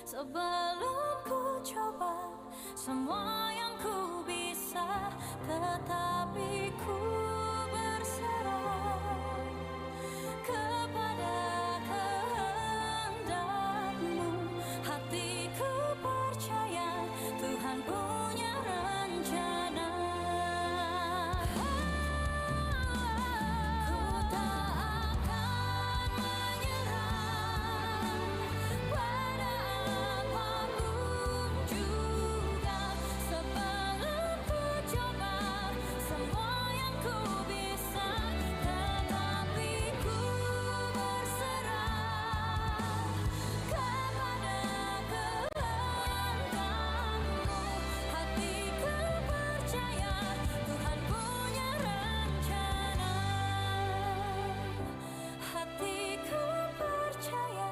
Sebelum ku coba semua yang ku bisa, tetapi ku berserah kepada kehendak-Mu. Hatiku percaya Tuhan punya rencana. Ku tak akan menyerah pada apapun juga. Sebelum ku coba semua yang ku bisa, tetapi ku berserah kepada kehendak-Mu. Hatiku percaya Tuhan punya rencana. Hatiku percaya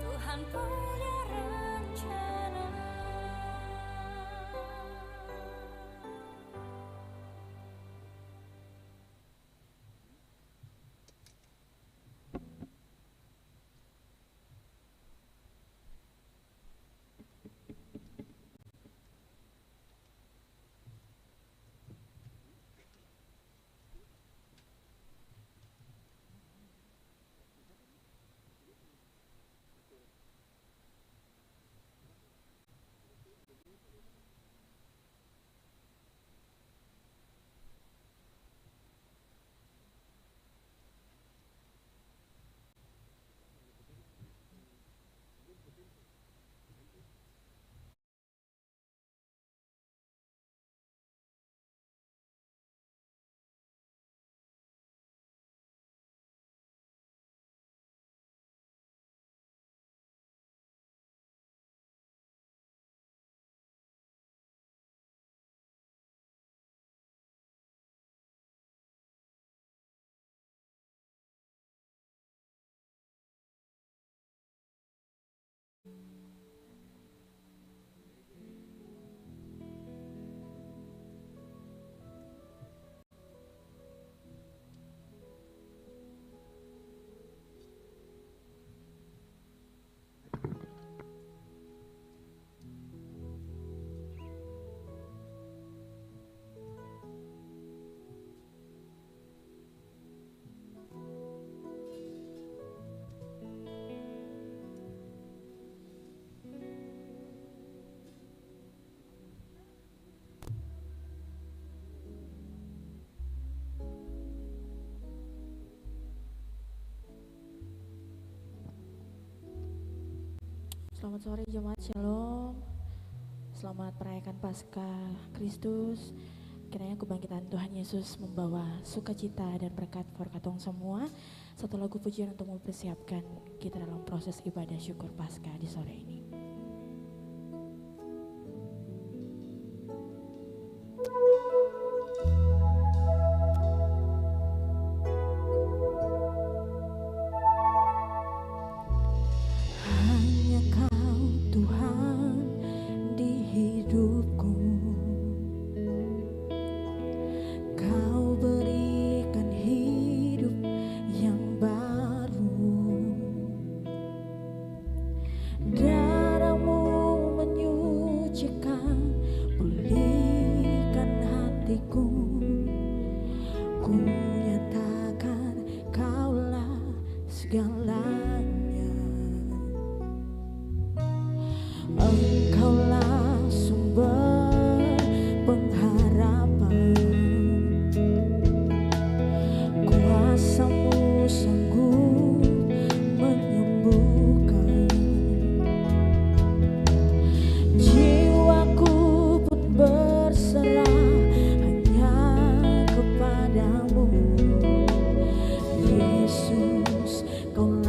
Tuhan punya rencana. Selamat sore jemaat Shalom. Selamat merayakan Paskah Kristus. Kiranya kebangkitan Tuhan Yesus membawa sukacita dan berkat for katong semua. Satu lagu pujian untuk mempersiapkan kita dalam proses ibadah syukur Paskah di sore ini. Kau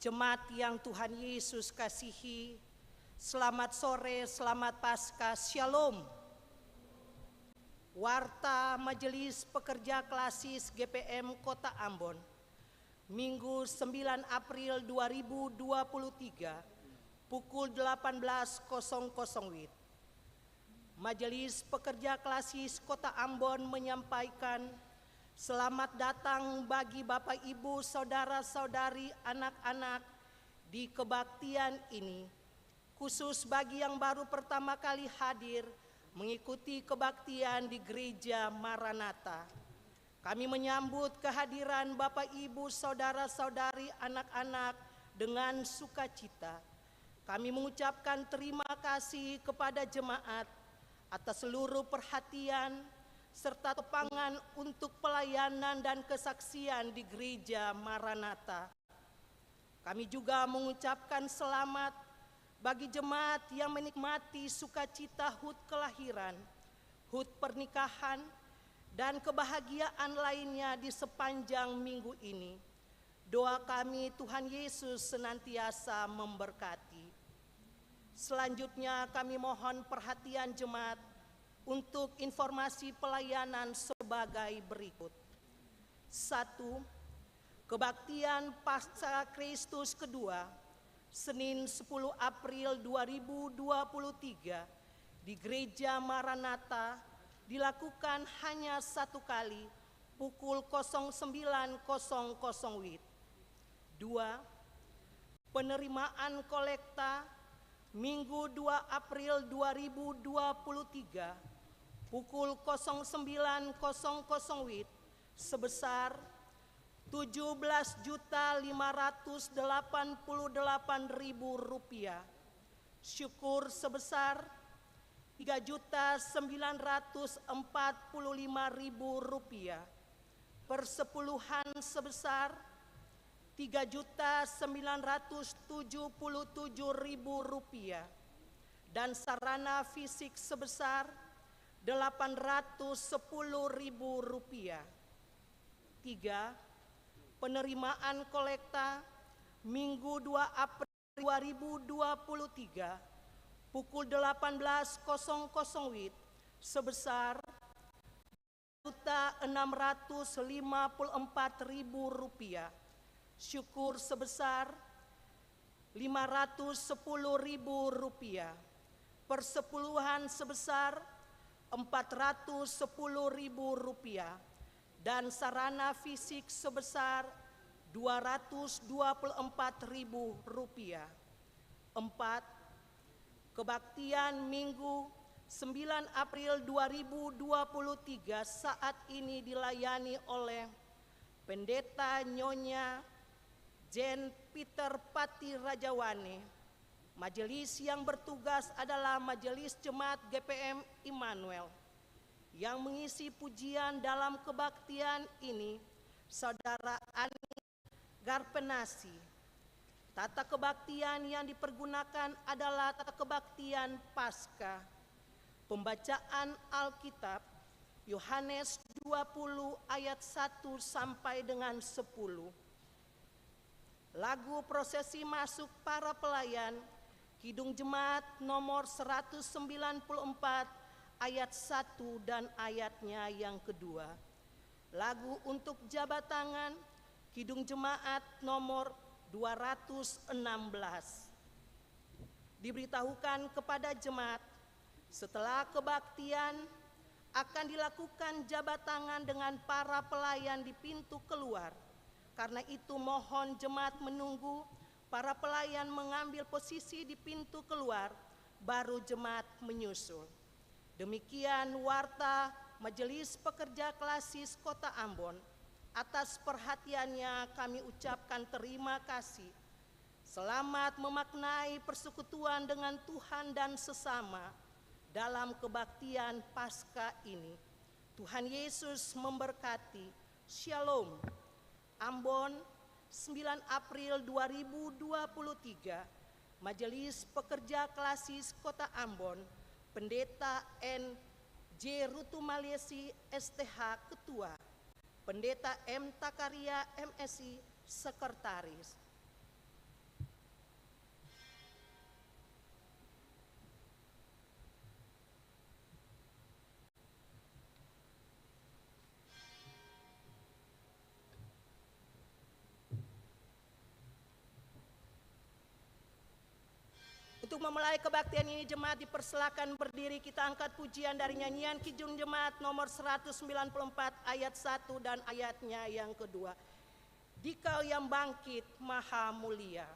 Jemaat yang Tuhan Yesus kasihi, selamat sore, selamat Paskah, Shalom. Warta Majelis Pekerja Klasis GPM Kota Ambon, Minggu 9 April 2023, pukul 18.00 WIB. Majelis Pekerja Klasis Kota Ambon menyampaikan selamat datang bagi Bapak Ibu, Saudara-saudari, anak-anak di kebaktian ini, khusus bagi yang baru pertama kali hadir mengikuti kebaktian di Gereja Maranatha. Kami menyambut kehadiran Bapak Ibu, Saudara-saudari, anak-anak dengan sukacita. Kami mengucapkan terima kasih kepada jemaat atas seluruh perhatian serta tepangan untuk pelayanan dan kesaksian di Gereja Maranatha. Kami juga mengucapkan selamat bagi jemaat yang menikmati sukacita HUT kelahiran, HUT pernikahan, dan kebahagiaan lainnya di sepanjang minggu ini. Doa kami Tuhan Yesus senantiasa memberkati. Selanjutnya kami mohon perhatian jemaat untuk informasi pelayanan sebagai berikut. 1. Kebaktian Pasca Kristus kedua, Senin 10 April 2023 di Gereja Maranatha dilakukan hanya satu kali, pukul 09.00 WIB. 2. Penerimaan kolekta Minggu 2 April 2023 pukul 09.00 WIB sebesar Rp17.588.000. Syukur sebesar Rp3.945.000. Persepuluhan sebesar Rp3.977.000 dan sarana fisik sebesar Rp810.000. 3. Penerimaan kolekta Minggu 2 April 2023 pukul 18.00 WIB sebesar Rp654.000. Syukur sebesar Rp510.000. Persepuluhan sebesar Rp410.000 dan sarana fisik sebesar Rp224.000. 4. Kebaktian Minggu 9 April 2023 saat ini dilayani oleh Pendeta Nyonya Jen Peter Pati Rajawane. Majelis yang bertugas adalah Majelis Jemaat GPM Immanuel. Yang mengisi pujian dalam kebaktian ini, Saudara Ani Garpenasi. Tata kebaktian yang dipergunakan adalah tata kebaktian Paskah. Pembacaan Alkitab Yohanes 20 ayat 1 sampai dengan 10. Lagu prosesi masuk para pelayan Kidung Jemaat nomor 194 ayat 1 dan ayatnya yang kedua. Lagu untuk jabat tangan Kidung Jemaat nomor 216. Diberitahukan kepada jemaat, setelah kebaktian akan dilakukan jabat tangan dengan para pelayan di pintu keluar. Karena itu mohon jemaat menunggu para pelayan mengambil posisi di pintu keluar, baru jemaat menyusul. Demikian warta Majelis Pekerja Klasis Kota Ambon. Atas perhatiannya kami ucapkan terima kasih. Selamat memaknai persekutuan dengan Tuhan dan sesama dalam kebaktian Paskah ini. Tuhan Yesus memberkati. Shalom. Ambon, 9 April 2023, Majelis Pekerja Klasis Kota Ambon, Pendeta N. J. Rutumalesi STH Ketua, Pendeta M. Takaria MSI Sekretaris. Untuk memulai kebaktian ini jemaat dipersilakan berdiri, kita angkat pujian dari nyanyian Kidung Jemaat nomor 194 ayat 1 dan ayatnya yang kedua. Dikau yang bangkit maha mulia.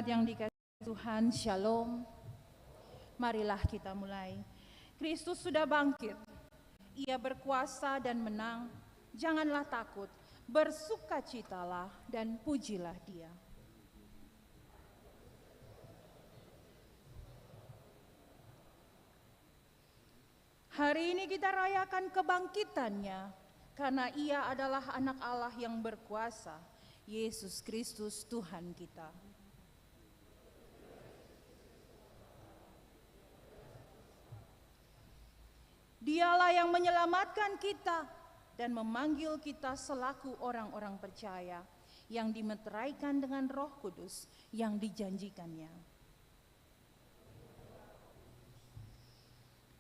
Yang dikasihi Tuhan, Shalom. Marilah kita mulai. Kristus sudah bangkit. Ia berkuasa dan menang. Janganlah takut, bersukacitalah dan pujilah Dia. Hari ini kita rayakan kebangkitannya karena Ia adalah anak Allah yang berkuasa, Yesus Kristus Tuhan kita. Dialah yang menyelamatkan kita dan memanggil kita selaku orang-orang percaya yang dimeteraikan dengan Roh Kudus yang dijanjikannya.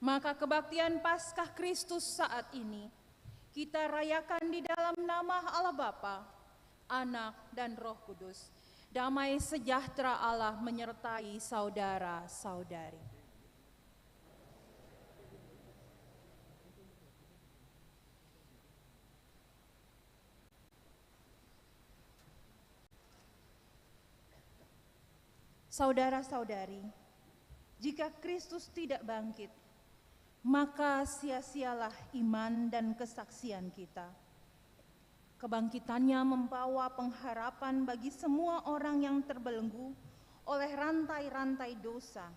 Maka kebaktian Paskah Kristus saat ini kita rayakan di dalam nama Allah Bapa, Anak dan Roh Kudus. Damai sejahtera Allah menyertai saudara-saudari. Saudara-saudari, jika Kristus tidak bangkit, maka sia-sialah iman dan kesaksian kita. Kebangkitannya membawa pengharapan bagi semua orang yang terbelenggu oleh rantai-rantai dosa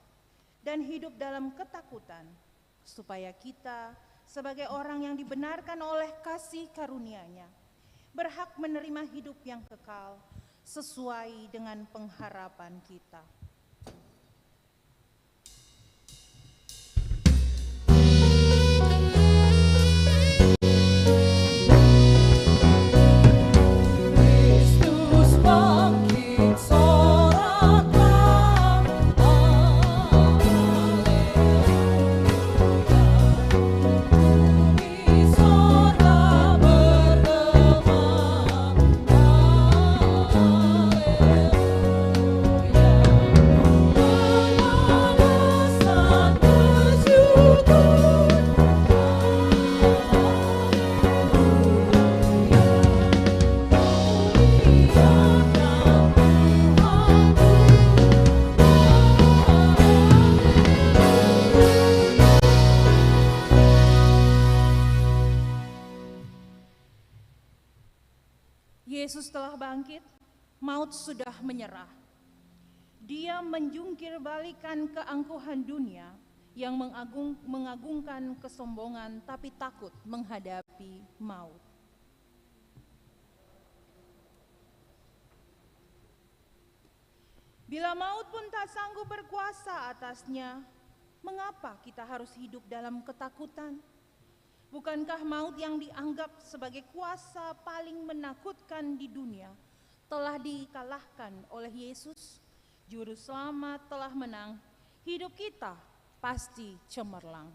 dan hidup dalam ketakutan, supaya kita sebagai orang yang dibenarkan oleh kasih karunia-Nya berhak menerima hidup yang kekal sesuai dengan pengharapan kita. Yesus telah bangkit, maut sudah menyerah. Dia menjungkir balikan keangkuhan dunia yang mengagungkan kesombongan tapi takut menghadapi maut. Bila maut pun tak sanggup berkuasa atasnya, mengapa kita harus hidup dalam ketakutan? Bukankah maut yang dianggap sebagai kuasa paling menakutkan di dunia telah dikalahkan oleh Yesus? Juru selamat telah menang, hidup kita pasti cemerlang.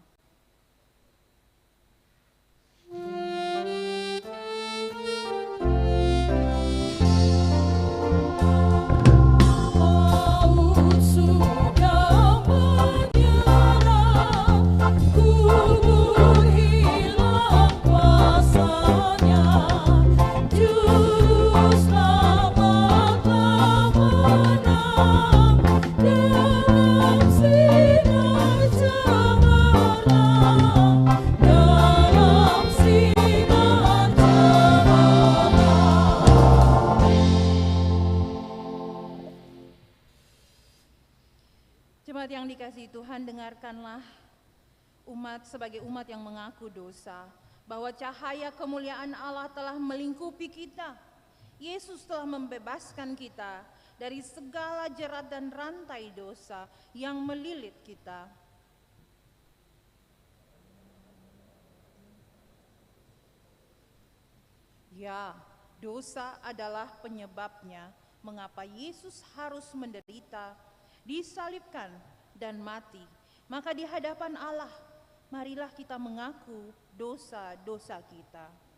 Jemaat yang dikasihi Tuhan, dengarkanlah umat sebagai umat yang mengaku dosa, bahwa cahaya kemuliaan Allah telah melingkupi kita. Yesus telah membebaskan kita dari segala jerat dan rantai dosa yang melilit kita. Ya, dosa adalah penyebabnya mengapa Yesus harus menderita, disalibkan dan mati. Maka di hadapan Allah, marilah kita mengaku dosa-dosa kita.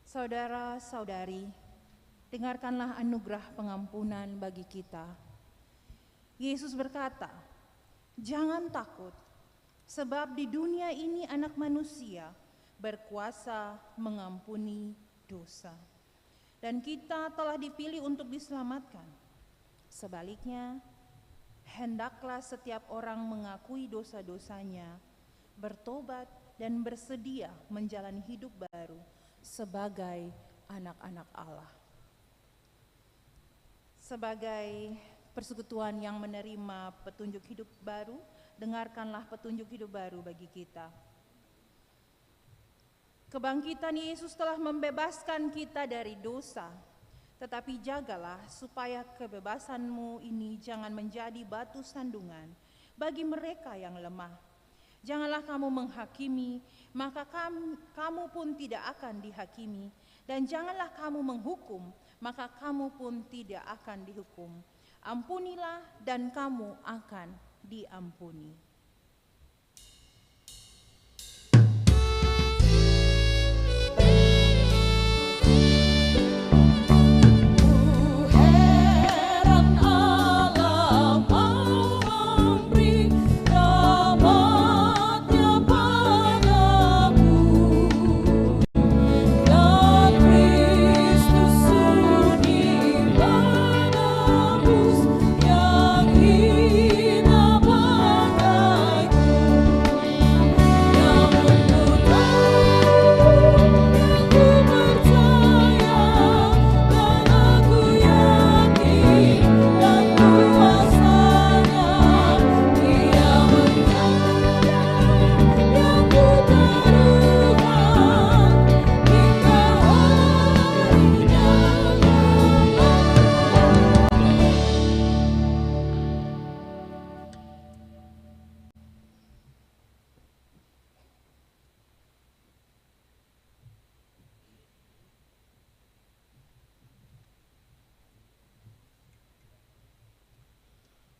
Saudara-saudari, dengarkanlah anugerah pengampunan bagi kita. Yesus berkata, "Jangan takut, sebab di dunia ini Anak Manusia berkuasa mengampuni dosa." Dan kita telah dipilih untuk diselamatkan. Sebaliknya, hendaklah setiap orang mengakui dosa-dosanya, bertobat dan bersedia menjalani hidup baru sebagai anak-anak Allah. Sebagai persekutuan yang menerima petunjuk hidup baru, dengarkanlah petunjuk hidup baru bagi kita. Kebangkitan Yesus telah membebaskan kita dari dosa, tetapi jagalah supaya kebebasanmu ini jangan menjadi batu sandungan bagi mereka yang lemah. Janganlah kamu menghakimi, maka kamu pun tidak akan dihakimi. Dan janganlah kamu menghukum, maka kamu pun tidak akan dihukum. Ampunilah dan kamu akan diampuni. Yang hina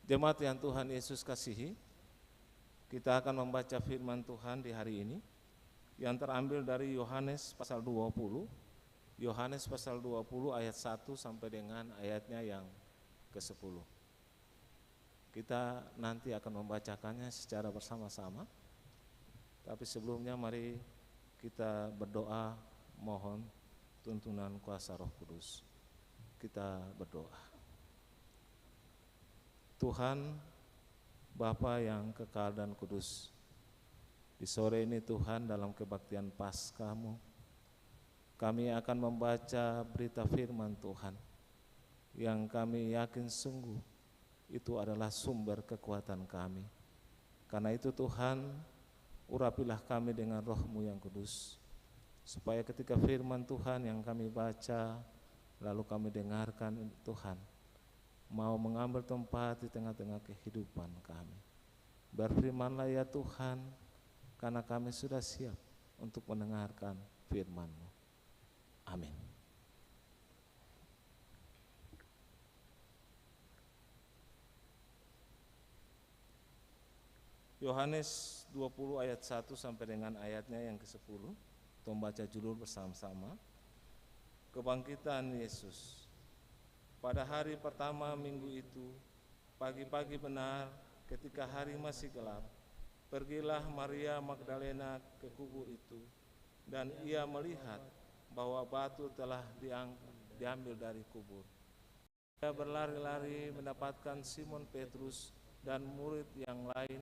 Jemaat yang Tuhan Yesus kasihi, kita akan membaca firman Tuhan di hari ini yang terambil dari Yohanes pasal 20. Yohanes pasal 20 ayat 1 sampai dengan ayatnya yang ke-10. Kita nanti akan membacakannya secara bersama-sama. Tapi sebelumnya mari kita berdoa mohon tuntunan kuasa Roh Kudus. Kita berdoa. Tuhan, Bapa yang kekal dan kudus, di sore ini Tuhan dalam kebaktian Paskah-Mu, kami akan membaca berita firman Tuhan yang kami yakin sungguh itu adalah sumber kekuatan kami. Karena itu Tuhan, urapilah kami dengan Roh-Mu yang kudus, supaya ketika firman Tuhan yang kami baca, lalu kami dengarkan Tuhan, mau mengambil tempat di tengah-tengah kehidupan kami. Berfirmanlah ya Tuhan, karena kami sudah siap untuk mendengarkan firman-Mu. Amin. Yohanes 20 ayat 1 sampai dengan ayatnya yang ke-10. Kita membaca judul bersama-sama. Kebangkitan Yesus. Pada hari pertama minggu itu, pagi-pagi benar ketika hari masih gelap, pergilah Maria Magdalena ke kubur itu, dan ia melihat bahwa batu telah diambil dari kubur. Ia berlari-lari mendapatkan Simon Petrus dan murid yang lain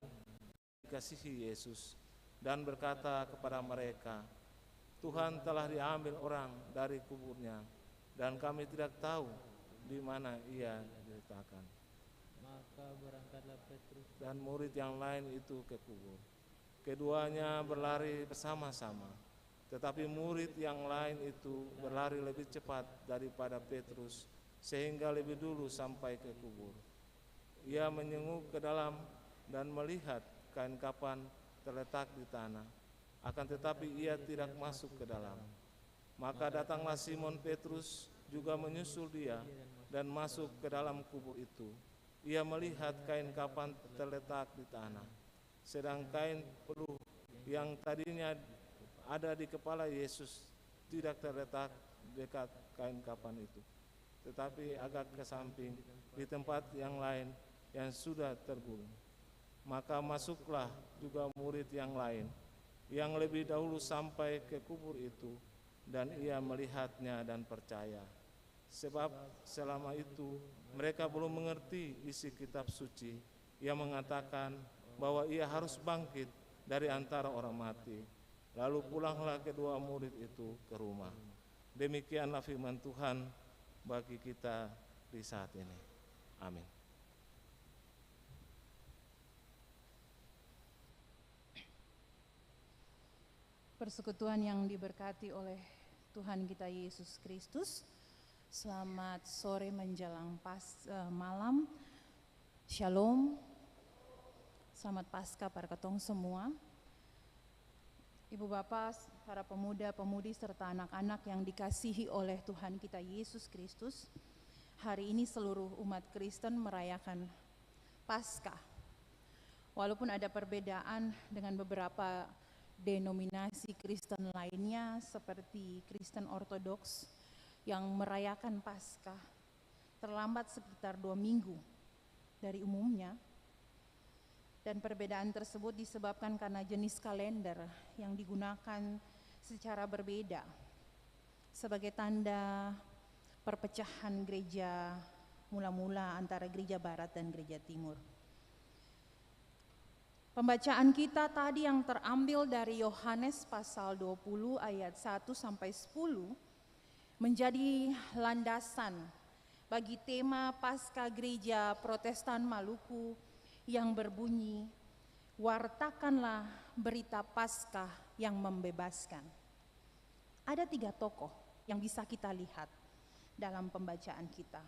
dikasihi Yesus, dan berkata kepada mereka, Tuhan telah diambil orang dari kuburnya, dan kami tidak tahu di mana ia diletakkan. Maka berangkatlah Petrus dan murid yang lain itu ke kubur. Keduanya berlari bersama-sama, tetapi murid yang lain itu berlari lebih cepat daripada Petrus, sehingga lebih dulu sampai ke kubur. Ia menyenguk ke dalam dan melihat kain kapan terletak di tanah, akan tetapi ia tidak masuk ke dalam. Maka datanglah Simon Petrus juga menyusul dia dan masuk ke dalam kubur itu. Ia melihat kain kapan terletak di tanah, sedang kain peluh yang tadinya ada di kepala Yesus tidak terletak dekat kain kapan itu, tetapi agak ke samping di tempat yang lain yang sudah tergulung. Maka masuklah juga murid yang lain yang lebih dahulu sampai ke kubur itu, dan ia melihatnya dan percaya. Sebab selama itu mereka belum mengerti isi kitab suci yang mengatakan bahwa ia harus bangkit dari antara orang mati. Lalu pulanglah kedua murid itu ke rumah. Demikianlah firman Tuhan bagi kita di saat ini. Amin. Persekutuan yang diberkati oleh Tuhan kita Yesus Kristus. Selamat sore menjelang malam. Shalom. Selamat Paskah para ketong semua. Ibu bapak, para pemuda-pemudi serta anak-anak yang dikasihi oleh Tuhan kita Yesus Kristus. Hari ini seluruh umat Kristen merayakan Paskah. Walaupun ada perbedaan dengan beberapa denominasi Kristen lainnya seperti Kristen Ortodoks yang merayakan Paskah terlambat sekitar 2 minggu dari umumnya, dan perbedaan tersebut disebabkan karena jenis kalender yang digunakan secara berbeda sebagai tanda perpecahan gereja mula-mula antara gereja barat dan gereja timur. Pembacaan kita tadi yang terambil dari Yohanes pasal 20 ayat 1 sampai 10 menjadi landasan bagi tema Paskah Gereja Protestan Maluku yang berbunyi, wartakanlah berita Paskah yang membebaskan. Ada 3 tokoh yang bisa kita lihat dalam pembacaan kita.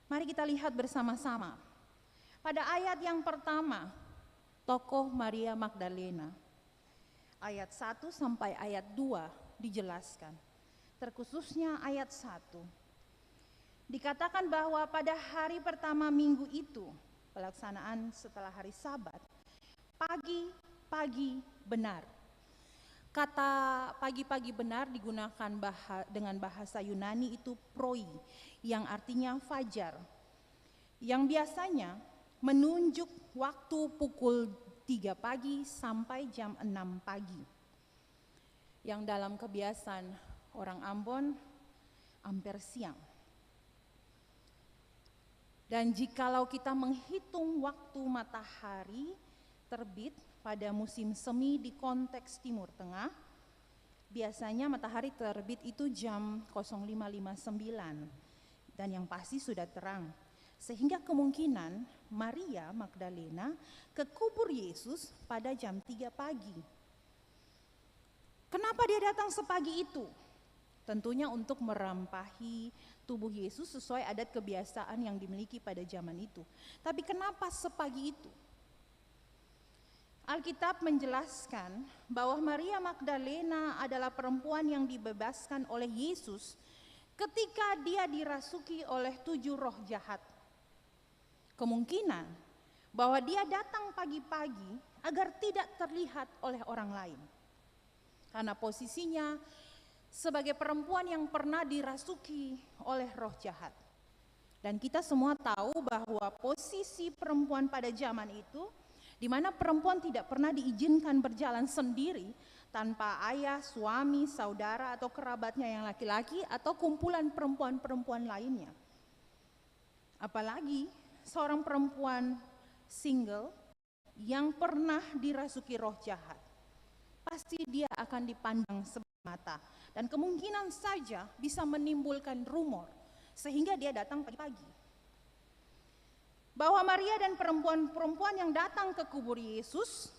Mari kita lihat bersama-sama. Pada ayat yang pertama, tokoh Maria Magdalena. Ayat 1 sampai ayat 2 dijelaskan. Terkhususnya ayat 1. Dikatakan bahwa pada hari pertama minggu itu, pelaksanaan setelah hari Sabat, pagi-pagi benar. Kata pagi-pagi benar digunakan dengan bahasa Yunani itu proi, yang artinya fajar, yang biasanya menunjuk waktu pukul 3 pagi sampai jam 6 pagi. Yang dalam kebiasaan orang Ambon, amper siang. Dan jikalau kita menghitung waktu matahari terbit pada musim semi di konteks Timur Tengah, biasanya matahari terbit itu jam 05.59 dan yang pasti sudah terang. Sehingga kemungkinan Maria Magdalena ke kubur Yesus pada jam 3 pagi. Kenapa dia datang sepagi itu? Tentunya untuk merampahi tubuh Yesus sesuai adat kebiasaan yang dimiliki pada zaman itu. Tapi kenapa sepagi itu? Alkitab menjelaskan bahwa Maria Magdalena adalah perempuan yang dibebaskan oleh Yesus ketika dia dirasuki oleh 7 roh jahat. Kemungkinan bahwa dia datang pagi-pagi agar tidak terlihat oleh orang lain. Karena posisinya sebagai perempuan yang pernah dirasuki oleh roh jahat. Dan kita semua tahu bahwa posisi perempuan pada zaman itu, di mana perempuan tidak pernah diizinkan berjalan sendiri tanpa ayah, suami, saudara, atau kerabatnya yang laki-laki, atau kumpulan perempuan-perempuan lainnya. Apalagi seorang perempuan single yang pernah dirasuki roh jahat. Pasti dia akan dipandang sebelah mata. Dan kemungkinan saja bisa menimbulkan rumor, sehingga dia datang pagi-pagi. Bahwa Maria dan perempuan-perempuan yang datang ke kubur Yesus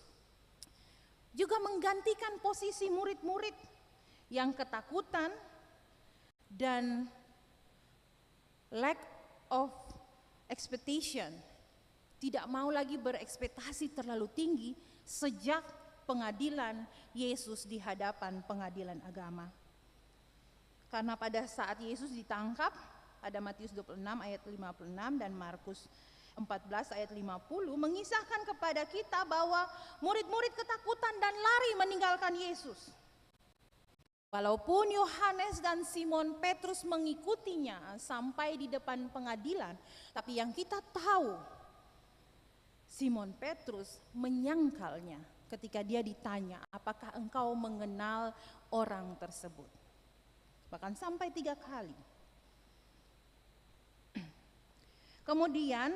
juga menggantikan posisi murid-murid yang ketakutan dan lack of expectation, tidak mau lagi berekspektasi terlalu tinggi sejak pengadilan Yesus di hadapan pengadilan agama. Karena pada saat Yesus ditangkap, ada Matius 26 ayat 56 dan Markus 14 ayat 50 mengisahkan kepada kita bahwa murid-murid ketakutan dan lari meninggalkan Yesus. Walaupun Yohanes dan Simon Petrus mengikutinya sampai di depan pengadilan, tapi yang kita tahu, Simon Petrus menyangkalnya ketika dia ditanya, apakah engkau mengenal orang tersebut? Bahkan sampai 3 kali. Kemudian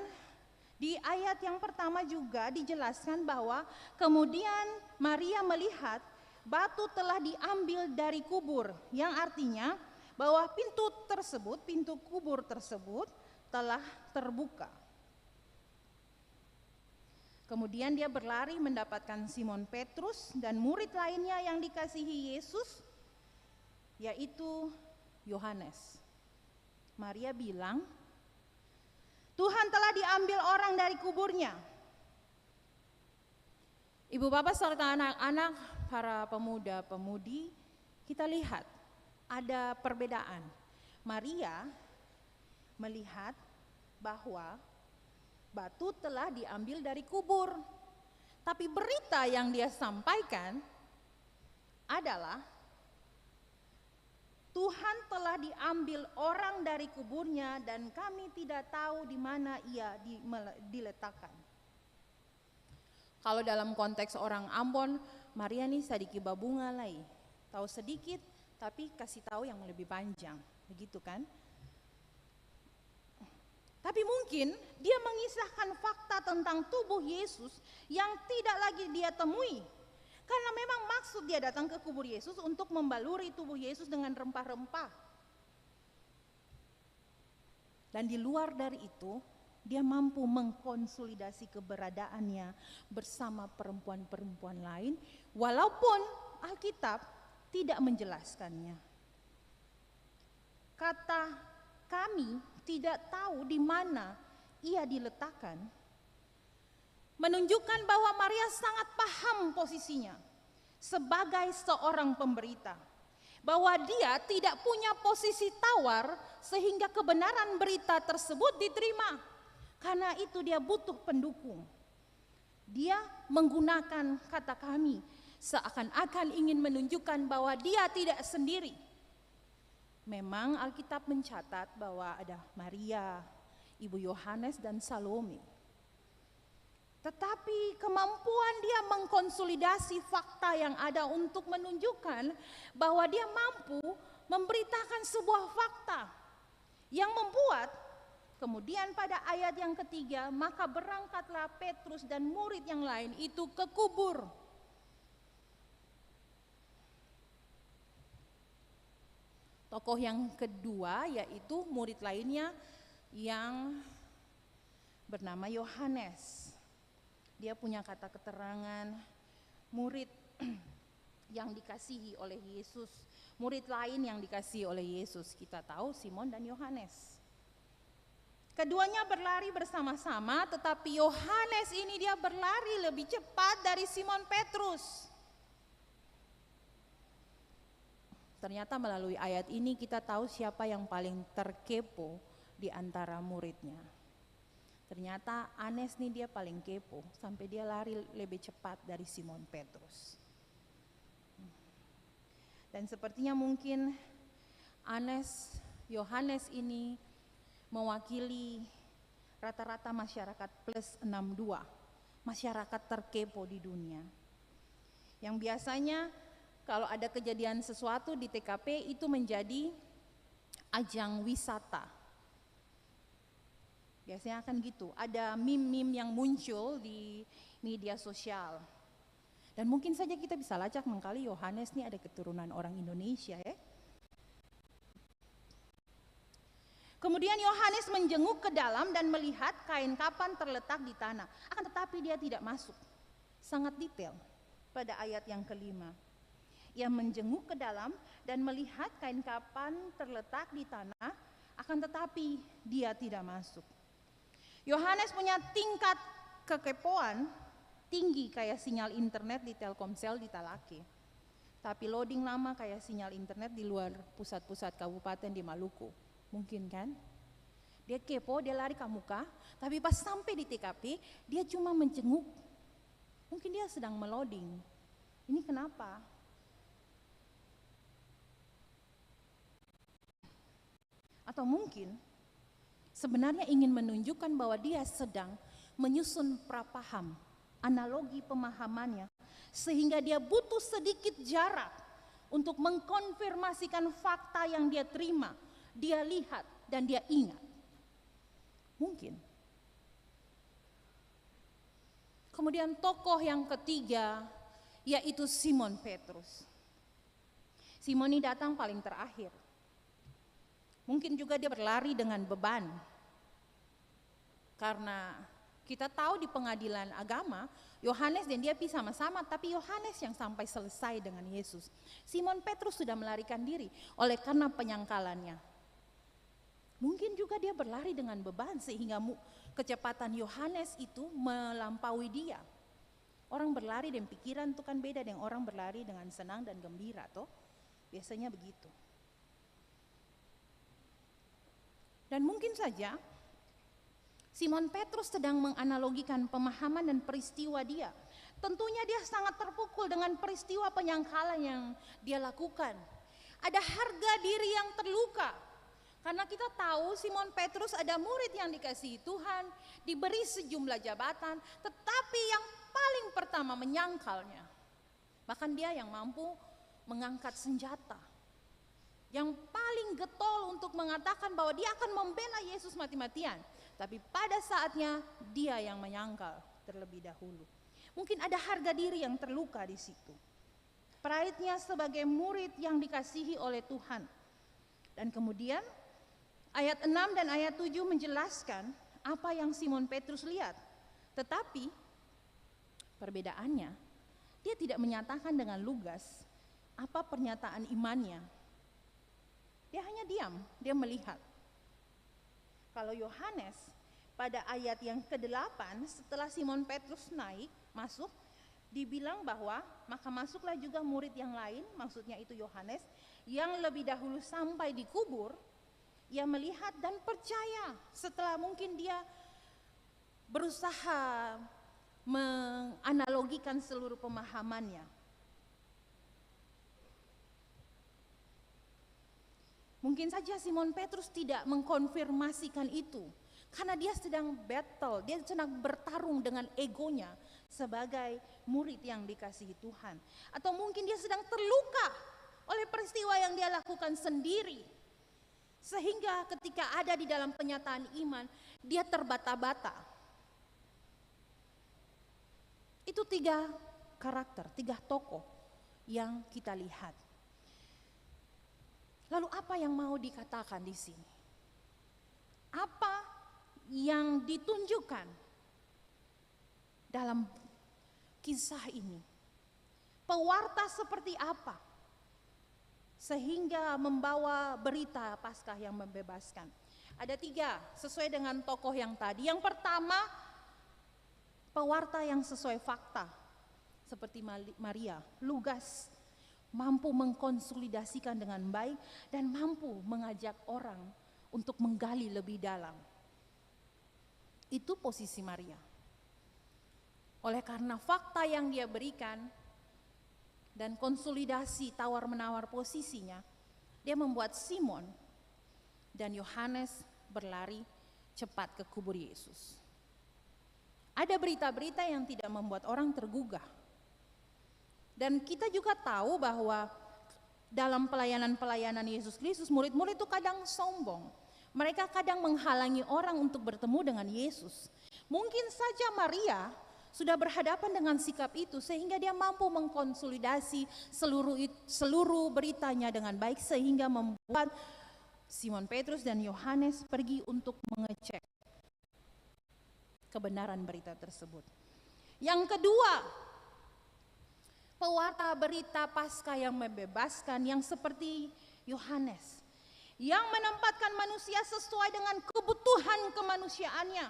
di ayat yang pertama juga dijelaskan bahwa kemudian Maria melihat batu telah diambil dari kubur, yang artinya bahwa pintu kubur tersebut telah terbuka. Kemudian dia berlari mendapatkan Simon Petrus dan murid lainnya yang dikasihi Yesus, yaitu Yohanes. Maria bilang, Tuhan telah diambil orang dari kuburnya. Ibu bapak serta anak-anak, para pemuda-pemudi, kita lihat ada perbedaan. Maria melihat bahwa batu telah diambil dari kubur. Tapi berita yang dia sampaikan adalah Tuhan telah diambil orang dari kuburnya dan kami tidak tahu di mana ia diletakkan. Kalau dalam konteks orang Ambon, Maria nih sadiki babunga lai. Tahu sedikit tapi kasih tahu yang lebih panjang, begitu kan? Tapi mungkin dia mengisahkan fakta tentang tubuh Yesus yang tidak lagi dia temui. Karena memang maksud dia datang ke kubur Yesus untuk membaluri tubuh Yesus dengan rempah-rempah. Dan di luar dari itu, dia mampu mengkonsolidasi keberadaannya bersama perempuan-perempuan lain, walaupun Alkitab tidak menjelaskannya. Kata kami tidak tahu di mana ia diletakkan, menunjukkan bahwa Maria sangat paham posisinya sebagai seorang pemberita, bahwa dia tidak punya posisi tawar sehingga kebenaran berita tersebut diterima, Karena itu dia butuh pendukung. Dia menggunakan kata kami seakan-akan ingin menunjukkan bahwa dia tidak sendiri. Memang Alkitab mencatat bahwa ada Maria, Ibu Yohanes dan Salome. Tetapi kemampuan dia mengkonsolidasi fakta yang ada untuk menunjukkan bahwa dia mampu memberitakan sebuah fakta yang membuat kemudian pada ayat yang ketiga, maka berangkatlah Petrus dan murid yang lain itu ke kubur. Tokoh yang kedua yaitu murid lainnya yang bernama Yohanes. Dia punya kata keterangan murid yang dikasihi oleh Yesus, murid lain yang dikasihi oleh Yesus. Kita tahu Simon dan Yohanes. Keduanya berlari bersama-sama, tetapi Yohanes ini dia berlari lebih cepat dari Simon Petrus. Ternyata melalui ayat ini kita tahu siapa yang paling terkepo di antara muridnya. Ternyata Anes nih dia paling kepo, sampai dia lari lebih cepat dari Simon Petrus. Dan sepertinya mungkin Yohanes ini mewakili rata-rata masyarakat plus 62, masyarakat terkepo di dunia. Yang biasanya kalau ada kejadian sesuatu di TKP itu menjadi ajang wisata. Biasanya akan gitu, ada meme-meme yang muncul di media sosial. Dan mungkin saja kita bisa lacak mengkali Yohanes ini ada keturunan orang Indonesia ya. Kemudian Yohanes menjenguk ke dalam dan melihat kain kapan terletak di tanah. Akan tetapi dia tidak masuk. Sangat detail pada ayat yang kelima. Ia menjenguk ke dalam dan melihat kain kapan terletak di tanah. Akan tetapi dia tidak masuk. Yohanes punya tingkat kekepoan tinggi kayak sinyal internet di Telkomsel di Talake. Tapi loading lama kayak sinyal internet di luar pusat-pusat kabupaten di Maluku. Mungkin kan? Dia kepo, dia lari ke muka, tapi pas sampai di TKP, dia cuma menjenguk. Mungkin dia sedang meloading. Ini kenapa? Atau mungkin sebenarnya ingin menunjukkan bahwa dia sedang menyusun prapaham, analogi pemahamannya, sehingga dia butuh sedikit jarak untuk mengkonfirmasikan fakta yang dia terima, dia lihat dan dia ingat. Mungkin. Kemudian tokoh yang ketiga yaitu Simon Petrus. Simon ini datang paling terakhir. Mungkin juga dia berlari dengan beban. Karena kita tahu di pengadilan agama, Yohanes dan dia pisah sama-sama, tapi Yohanes yang sampai selesai dengan Yesus. Simon Petrus sudah melarikan diri oleh karena penyangkalannya. Mungkin juga dia berlari dengan beban sehingga kecepatan Yohanes itu melampaui dia. Orang berlari dan pikiran itu kan beda dengan orang berlari dengan senang dan gembira, toh? Biasanya begitu. Dan mungkin saja Simon Petrus sedang menganalogikan pemahaman dan peristiwa dia. Tentunya dia sangat terpukul dengan peristiwa penyangkalan yang dia lakukan. Ada harga diri yang terluka. Karena kita tahu Simon Petrus ada murid yang dikasihi Tuhan, diberi sejumlah jabatan, tetapi yang paling pertama menyangkalnya. Bahkan dia yang mampu mengangkat senjata. Yang paling getol untuk mengatakan bahwa dia akan membela Yesus mati-matian. Tapi pada saatnya dia yang menyangkal terlebih dahulu. Mungkin ada harga diri yang terluka di situ. Pride-nya sebagai murid yang dikasihi oleh Tuhan. Dan kemudian ayat 6 dan ayat 7 menjelaskan apa yang Simon Petrus lihat. Tetapi perbedaannya, dia tidak menyatakan dengan lugas apa pernyataan imannya. Dia hanya diam, dia melihat. Kalau Yohanes pada ayat yang ke-8 setelah Simon Petrus masuk, dibilang bahwa maka masuklah juga murid yang lain, maksudnya itu Yohanes, yang lebih dahulu sampai di kubur. Ia melihat dan percaya setelah mungkin dia berusaha menganalogikan seluruh pemahamannya. Mungkin saja Simon Petrus tidak mengkonfirmasikan itu karena dia sedang battle, dia sedang bertarung dengan egonya sebagai murid yang dikasihi Tuhan. Atau mungkin dia sedang terluka oleh peristiwa yang dia lakukan sendiri. Sehingga ketika ada di dalam penyataan iman, dia terbata-bata. Itu 3 karakter, 3 tokoh yang kita lihat. Lalu apa yang mau dikatakan di sini? Apa yang ditunjukkan dalam kisah ini? Pewarta seperti apa? Sehingga membawa berita Paskah yang membebaskan. Ada 3 sesuai dengan tokoh yang tadi. Yang pertama, pewarta yang sesuai fakta. Seperti Maria, lugas, mampu mengkonsolidasikan dengan baik dan mampu mengajak orang untuk menggali lebih dalam. Itu posisi Maria. Oleh karena fakta yang dia berikan dan konsolidasi tawar-menawar posisinya, dia membuat Simon dan Yohanes berlari cepat ke kubur Yesus. Ada berita-berita yang tidak membuat orang tergugah. Dan kita juga tahu bahwa dalam pelayanan-pelayanan Yesus Kristus, murid-murid itu kadang sombong. Mereka kadang menghalangi orang untuk bertemu dengan Yesus. Mungkin saja Maria sudah berhadapan dengan sikap itu sehingga dia mampu mengkonsolidasi seluruh beritanya dengan baik sehingga membuat Simon Petrus dan Yohanes pergi untuk mengecek kebenaran berita tersebut. Yang kedua, pewarta berita Paskah yang membebaskan yang seperti Yohanes, yang menempatkan manusia sesuai dengan kebutuhan kemanusiaannya,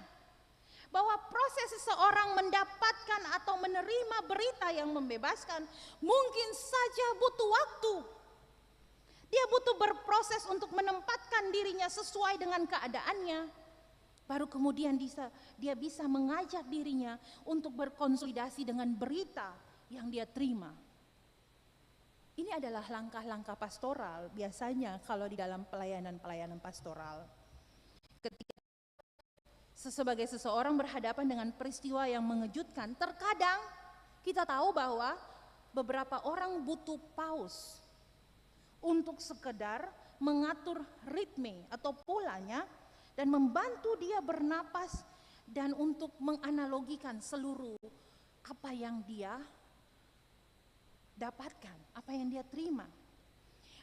bahwa proses seseorang mendapatkan atau menerima berita yang membebaskan mungkin saja butuh waktu. Dia butuh berproses untuk menempatkan dirinya sesuai dengan keadaannya, baru kemudian dia bisa mengajak dirinya untuk berkonsolidasi dengan berita yang dia terima. Ini adalah langkah-langkah pastoral biasanya kalau di dalam pelayanan-pelayanan pastoral. Ketika sebagai seseorang berhadapan dengan peristiwa yang mengejutkan, terkadang kita tahu bahwa beberapa orang butuh pause untuk sekedar mengatur ritme atau polanya dan membantu dia bernapas dan untuk menganalogikan seluruh apa yang dia dapatkan, apa yang dia terima.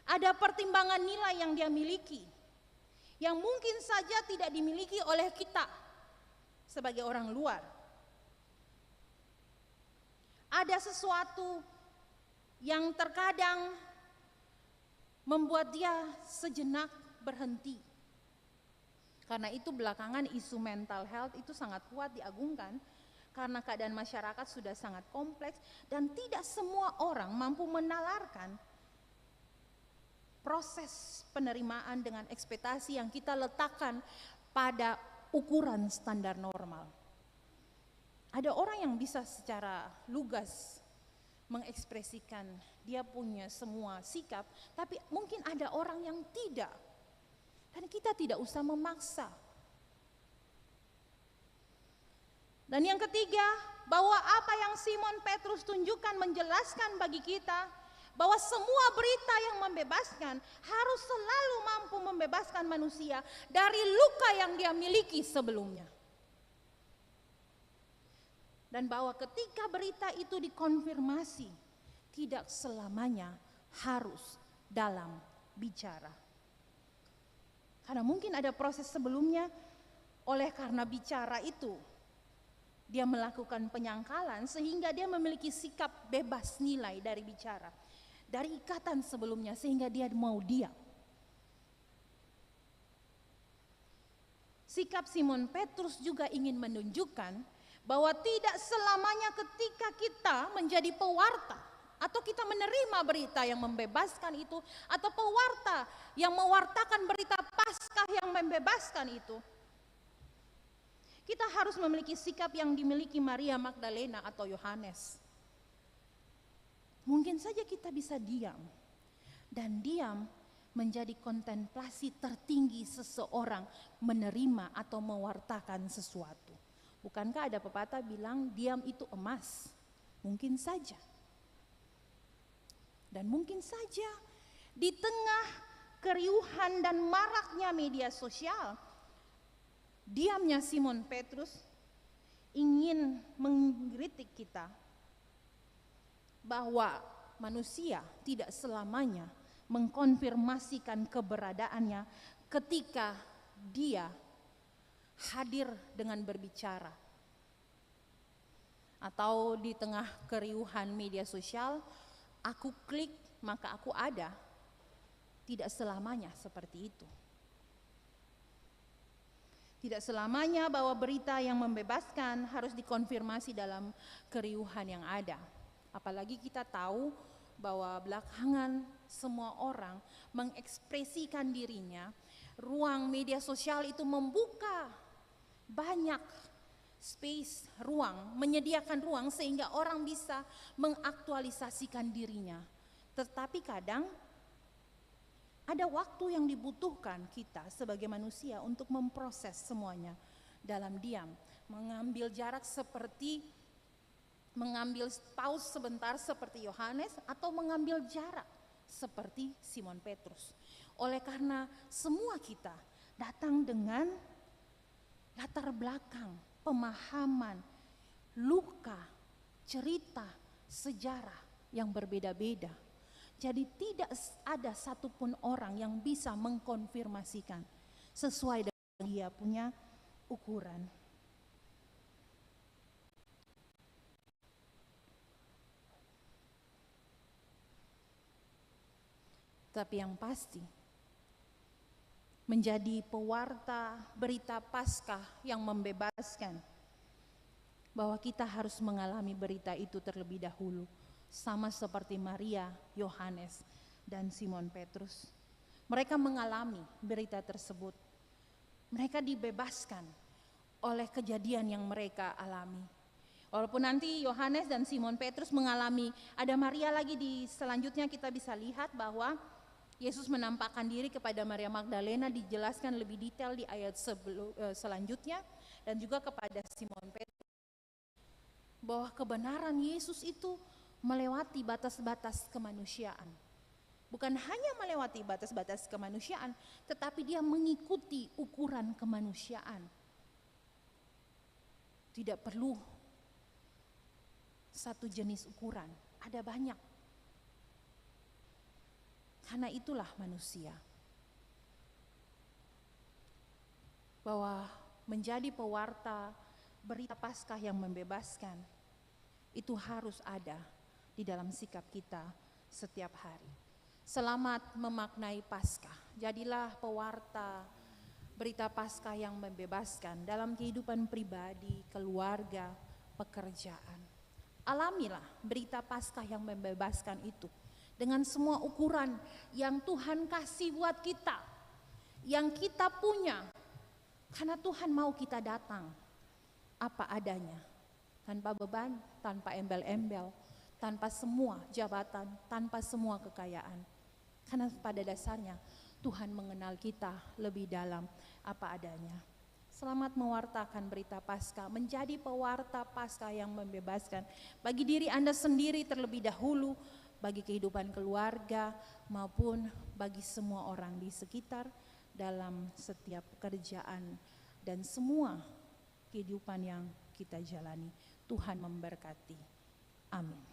Ada pertimbangan nilai yang dia miliki, yang mungkin saja tidak dimiliki oleh kita sebagai orang luar. Ada sesuatu yang terkadang membuat dia sejenak berhenti. Karena itu belakangan isu mental health itu sangat kuat diagungkan. Karena keadaan masyarakat sudah sangat kompleks dan tidak semua orang mampu menalarkan proses penerimaan dengan ekspektasi yang kita letakkan pada ukuran standar normal. Ada orang yang bisa secara lugas mengekspresikan dia punya semua sikap, tapi mungkin ada orang yang tidak. Dan kita tidak usah memaksa. Dan yang ketiga, bahwa apa yang Simon Petrus tunjukkan menjelaskan bagi kita bahwa semua berita yang membebaskan harus selalu mampu membebaskan manusia dari luka yang dia miliki sebelumnya. Dan bahwa ketika berita itu dikonfirmasi, tidak selamanya harus dalam bicara. Karena mungkin ada proses sebelumnya, oleh karena bicara itu dia melakukan penyangkalan sehingga dia memiliki sikap bebas nilai dari bicara, dari ikatan sebelumnya sehingga dia mau diam. Sikap Simon Petrus juga ingin menunjukkan bahwa tidak selamanya ketika kita menjadi pewarta atau kita menerima berita yang membebaskan itu, atau pewarta yang mewartakan berita Paskah yang membebaskan itu, Kita harus memiliki sikap yang dimiliki Maria Magdalena atau Yohanes. Mungkin saja kita bisa diam, dan diam menjadi kontemplasi tertinggi seseorang menerima atau mewartakan sesuatu. Bukankah ada pepatah bilang diam itu emas? Mungkin saja. Dan mungkin saja di tengah keriuhan dan maraknya media sosial, diamnya Simon Petrus ingin mengkritik kita bahwa manusia tidak selamanya mengkonfirmasikan keberadaannya ketika dia hadir dengan berbicara. Atau di tengah keriuhan media sosial, aku klik maka aku ada. Tidak selamanya seperti itu. Tidak selamanya bahwa berita yang membebaskan harus dikonfirmasi dalam keriuhan yang ada. Apalagi kita tahu bahwa belakangan semua orang mengekspresikan dirinya, ruang media sosial itu membuka banyak space, ruang, menyediakan ruang sehingga orang bisa mengaktualisasikan dirinya. Tetapi kadang ada waktu yang dibutuhkan kita sebagai manusia untuk memproses semuanya dalam diam, mengambil jarak seperti mengambil pause sebentar seperti Yohanes atau mengambil jarak seperti Simon Petrus. Oleh karena semua kita datang dengan latar belakang, pemahaman, luka, cerita, sejarah yang berbeda-beda. Jadi tidak ada satupun orang yang bisa mengkonfirmasikan sesuai dengan dia punya ukuran. Tapi yang pasti, menjadi pewarta berita Paskah yang membebaskan, bahwa kita harus mengalami berita itu terlebih dahulu. Sama seperti Maria, Yohanes, dan Simon Petrus. Mereka mengalami berita tersebut. Mereka dibebaskan oleh kejadian yang mereka alami. Walaupun nanti Yohanes dan Simon Petrus mengalami, ada Maria lagi di selanjutnya kita bisa lihat bahwa Yesus menampakkan diri kepada Maria Magdalena, dijelaskan lebih detail di ayat selanjutnya, dan juga kepada Simon Petrus. Bahwa kebenaran Yesus itu melewati batas-batas kemanusiaan. Bukan hanya melewati batas-batas kemanusiaan, tetapi dia mengikuti ukuran kemanusiaan. Tidak perlu satu jenis ukuran, ada banyak. Karena itulah manusia. Bahwa menjadi pewarta berita Paskah yang membebaskan, itu harus ada di dalam sikap kita setiap hari. Selamat memaknai Paskah. Jadilah pewarta berita Paskah yang membebaskan dalam kehidupan pribadi, keluarga, pekerjaan. Alamilah berita Paskah yang membebaskan itu dengan semua ukuran yang Tuhan kasih buat kita, yang kita punya. Karena Tuhan mau kita datang apa adanya, tanpa beban, tanpa embel-embel, tanpa semua jabatan, tanpa semua kekayaan. Karena pada dasarnya Tuhan mengenal kita lebih dalam apa adanya. Selamat mewartakan berita Paskah, menjadi pewarta Paskah yang membebaskan bagi diri Anda sendiri terlebih dahulu, bagi kehidupan keluarga maupun bagi semua orang di sekitar dalam setiap pekerjaan dan semua kehidupan yang kita jalani. Tuhan memberkati. Amin.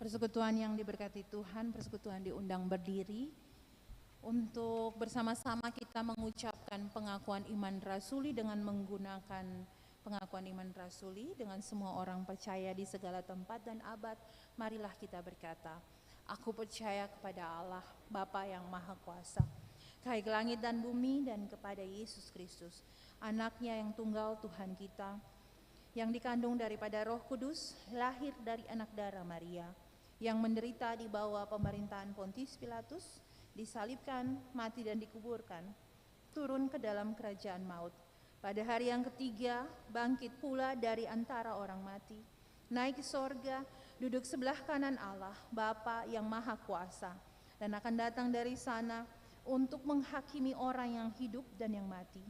Persekutuan yang diberkati Tuhan, persekutuan diundang berdiri untuk bersama-sama kita mengucapkan pengakuan iman rasuli dengan menggunakan pengakuan iman rasuli dengan semua orang percaya di segala tempat dan abad. Marilah kita berkata, aku percaya kepada Allah, Bapa yang Maha Kuasa, Kahai langit dan bumi, dan kepada Yesus Kristus, anaknya yang tunggal Tuhan kita, yang dikandung daripada Roh Kudus, lahir dari anak darah Maria, yang menderita di bawah pemerintahan Pontius Pilatus, disalibkan, mati dan dikuburkan, turun ke dalam kerajaan maut. Pada hari yang ketiga, bangkit pula dari antara orang mati, naik ke sorga, duduk sebelah kanan Allah, Bapa yang Maha Kuasa, dan akan datang dari sana untuk menghakimi orang yang hidup dan yang mati.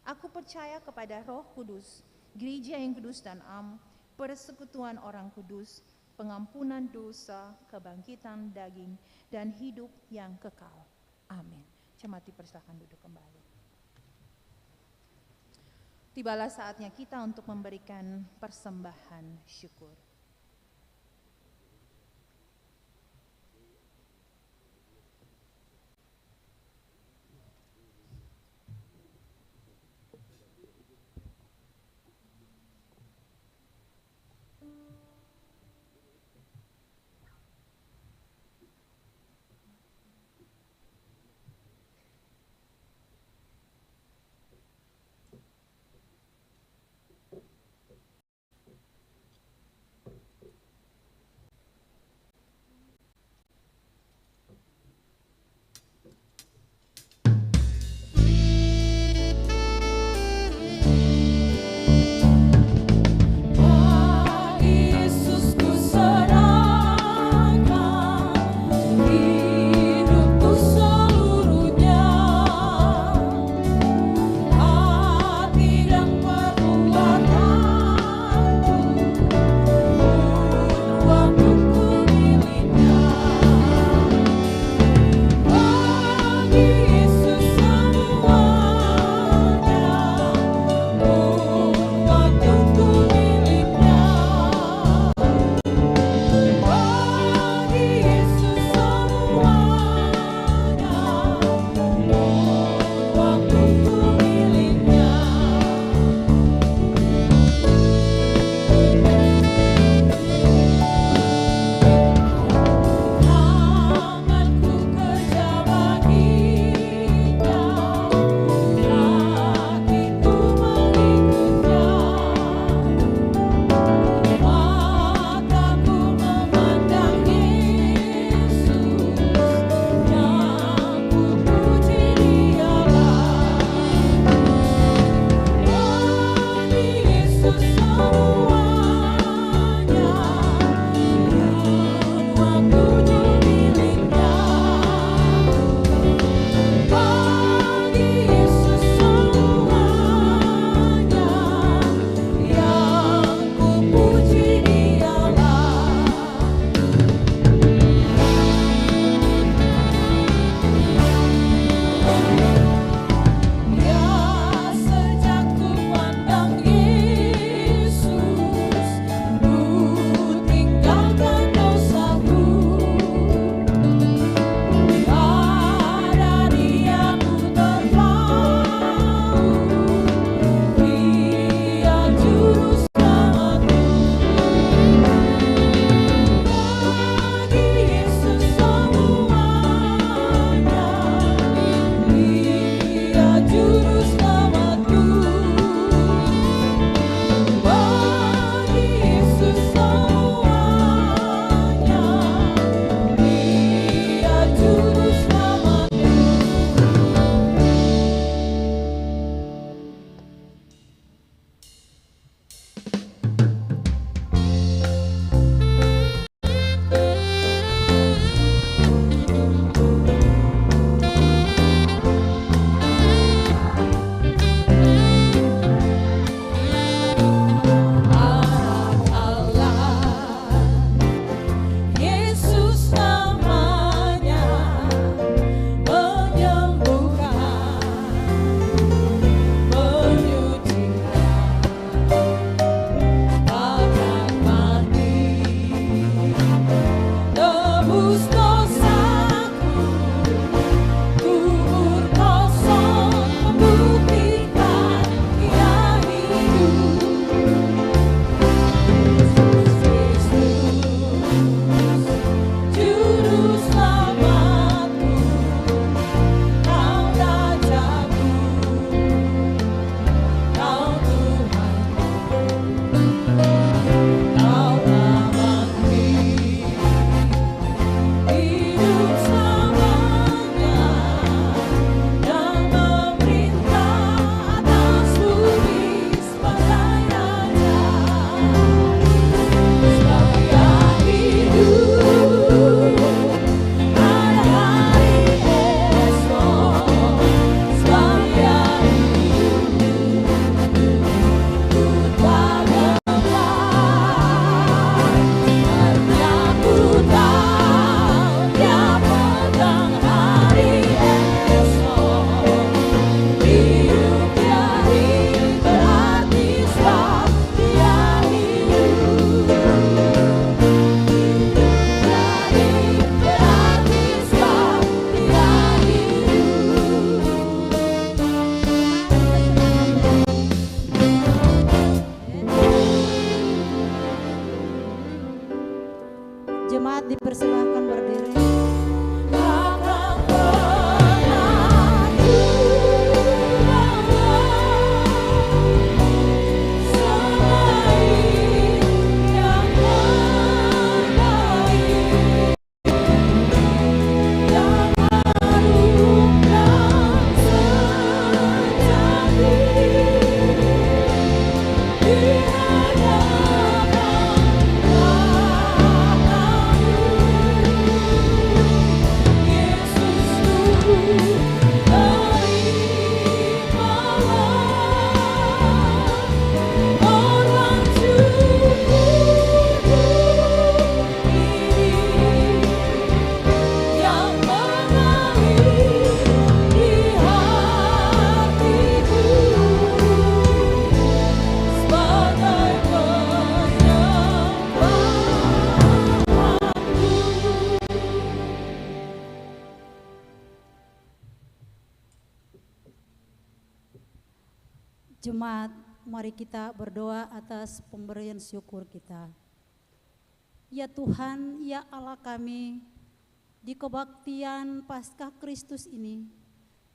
Aku percaya kepada Roh Kudus, gereja yang kudus dan am, persekutuan orang kudus, pengampunan dosa, kebangkitan daging, dan hidup yang kekal. Amin. Jemaat dipersilakan duduk kembali. Tibalah saatnya kita untuk memberikan persembahan syukur. Jemaat dipersilahkan berdiri. Jemaat, mari kita berdoa atas pemberian syukur kita. Ya Tuhan, ya Allah kami, di kebaktian Paskah Kristus ini,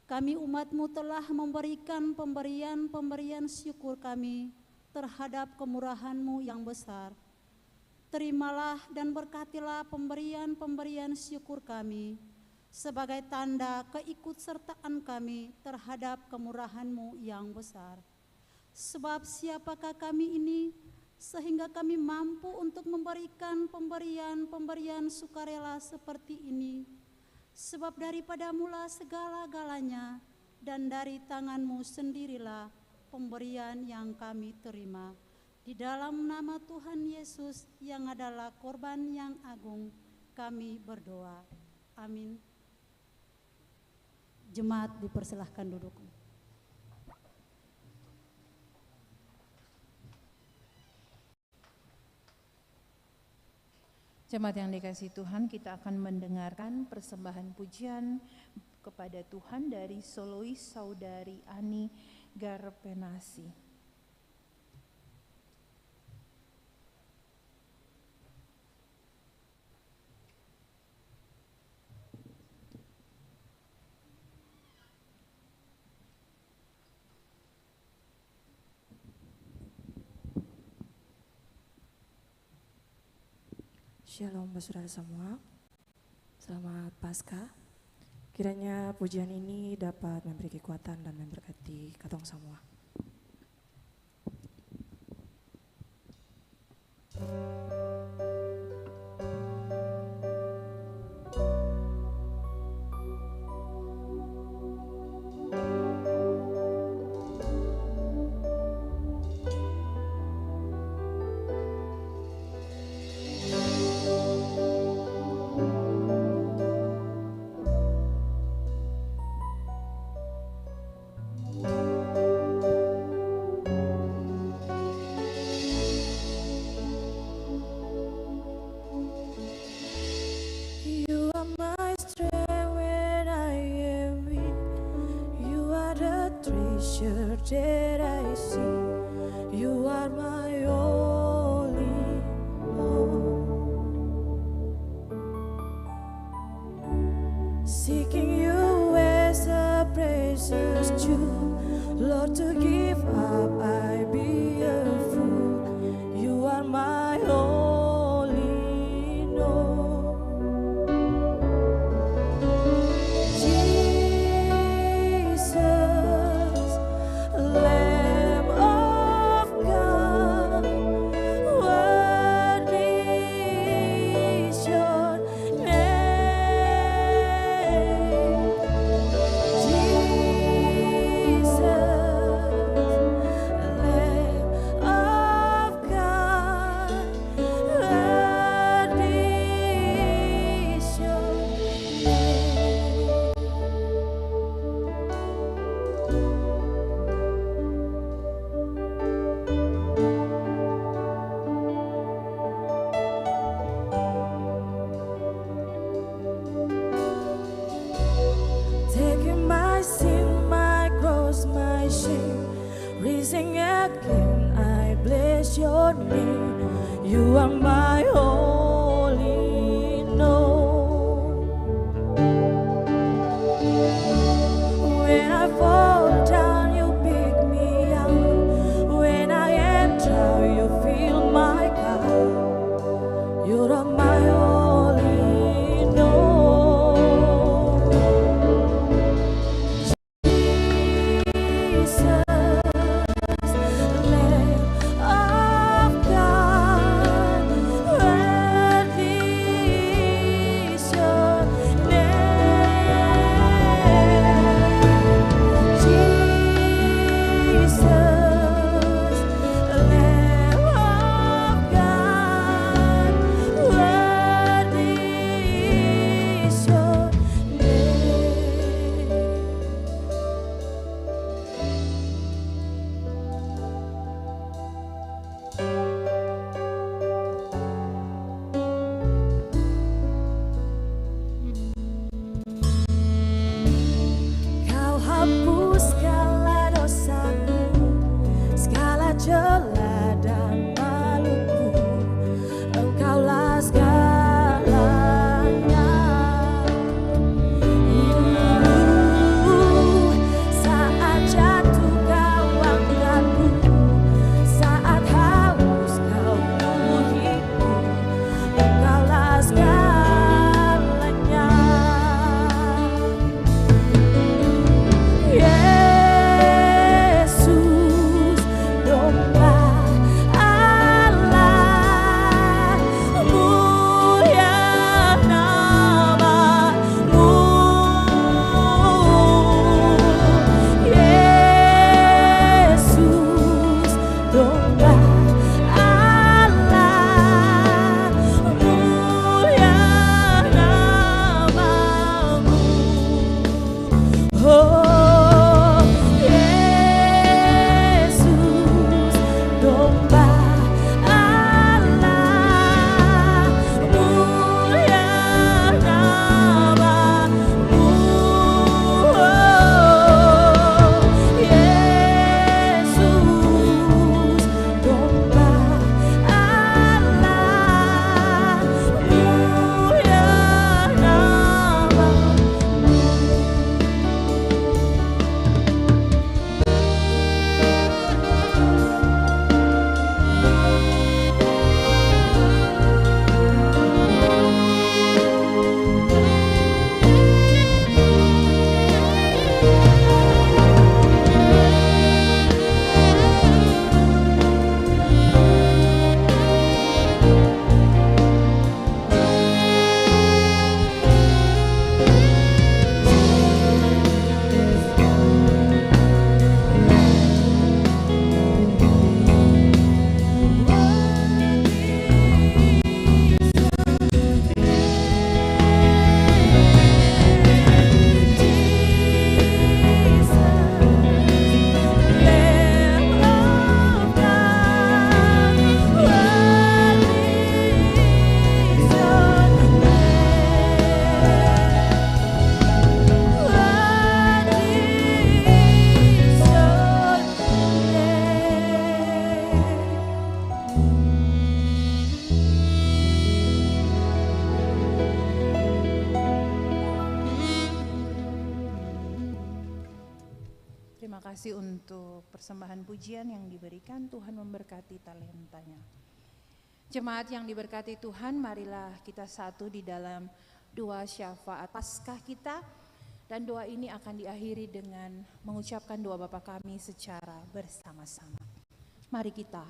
kami umat-Mu telah memberikan pemberian syukur kami terhadap kemurahan-Mu yang besar. Terimalah dan berkatilah pemberian syukur kami sebagai tanda keikutsertaan kami terhadap kemurahan-Mu yang besar. Sebab siapakah kami ini sehingga kami mampu untuk memberikan pemberian sukarela seperti ini? Sebab daripada mula segala-galanya dan dari tangan-Mu sendirilah pemberian yang kami terima. Di dalam nama Tuhan Yesus yang adalah korban yang agung, kami berdoa. Amin. Jemaat dipersilahkan duduk. Jemaat yang dikasihi Tuhan, kita akan mendengarkan persembahan pujian kepada Tuhan dari solois Saudari Ani Garpenasi. Shalom saudara semua, selamat Paskah. Kiranya pujian ini dapat memberi kekuatan dan memberkati katong semua. That I see, you are my only Lord. Seeking you as a precious jewel, Lord, to give up I be a fool. You are my only Lord. Jesus, Lamb of God, worthy is your name. Jesus, Lamb of God, worthy is your name. Taking my sin, my cross, my shame, risen again, I bless your name. You are my holy You're my only Lord. Jesus, Lamb of God, worthy is your name. Jesus, Lamb of God, worthy is your name. Kau hapus segala dosaku, segala celah dan maluku. Engkaulah segalanya. Saat jatuh kau angkatku, saat haus kau pulihku. Engkaulah segalanya. Yesus, domba Allah, mulia namamu. Yesus, domba Allah, mulia namamu. Oh, Yesus, domba Allah, mulia namamu. Oh, Yesus, domba Allah, mulia namamu. Terima kasih untuk persembahan pujian yang diberikan. Tuhan memberkati talentanya. Jemaat yang diberkati Tuhan, marilah kita satu di dalam doa syafaat Paskah kita. Dan doa ini akan diakhiri dengan mengucapkan doa Bapa kami secara bersama-sama. Mari kita